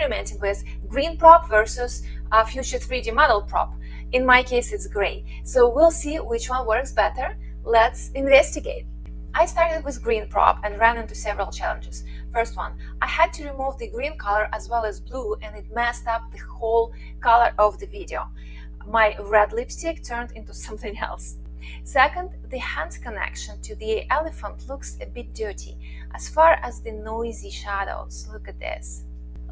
experimenting with green prop versus future 3D model prop. In my case, it's gray. So we'll see which one works better. Let's investigate. I started with green prop and ran into several challenges. First one, I had to remove the green color as well as blue, and it messed up the whole color of the video. My red lipstick turned into something else. Second, the hands connection to the elephant looks a bit dirty. As far as the noisy shadows, look at this.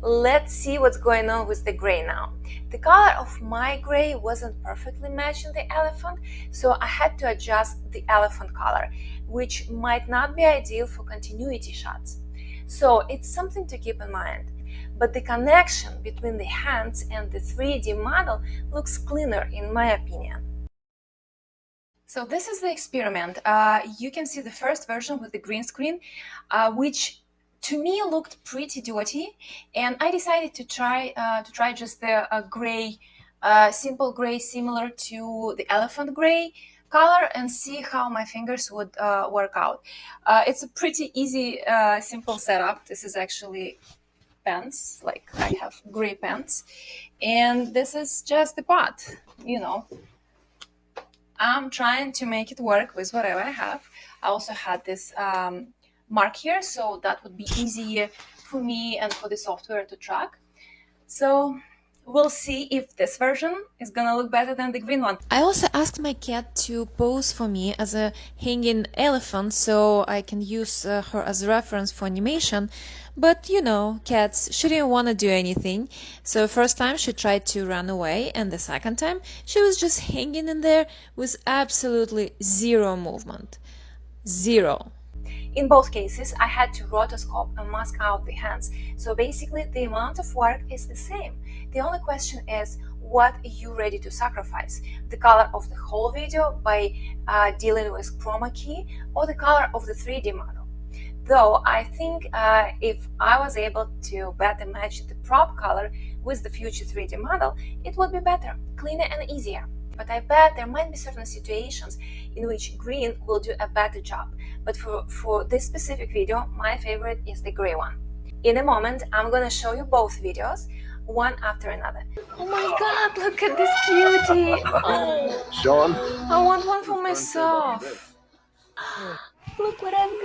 Let's see what's going on with the gray now. The color of my gray wasn't perfectly matching the elephant, so I had to adjust the elephant color, which might not be ideal for continuity shots. So it's something to keep in mind. But the connection between the hands and the 3D model looks cleaner in my opinion. So this is the experiment. You can see the first version with the green screen, which to me looked pretty dirty, and I decided to try just the gray, simple gray, similar to the elephant gray color, and see how my fingers would work out. It's a pretty easy, simple setup. This is actually pants, like I have gray pants, and this is just the pot. You know, I'm trying to make it work with whatever I have. I also had this mark here, so that would be easier for me and for the software to track. So we'll see if this version is gonna look better than the green one. I also asked my cat to pose for me as a hanging elephant so I can use her as a reference for animation. But you know, cats, she didn't want to do anything. So first time she tried to run away, and the second time she was just hanging in there with absolutely zero movement. Zero. In both cases, I had to rotoscope and mask out the hands, so basically the amount of work is the same. The only question is, what are you ready to sacrifice? The color of the whole video by dealing with Chroma key, or the color of the 3D model? Though I think if I was able to better match the prop color with the future 3D model, it would be better, cleaner and easier. But I bet there might be certain situations in which green will do a better job. But for this specific video, my favorite is the gray one. In a moment, I'm gonna show you both videos, one after another. Oh my god, look at this cutie! Oh, Sean? I want one for myself. Look what I've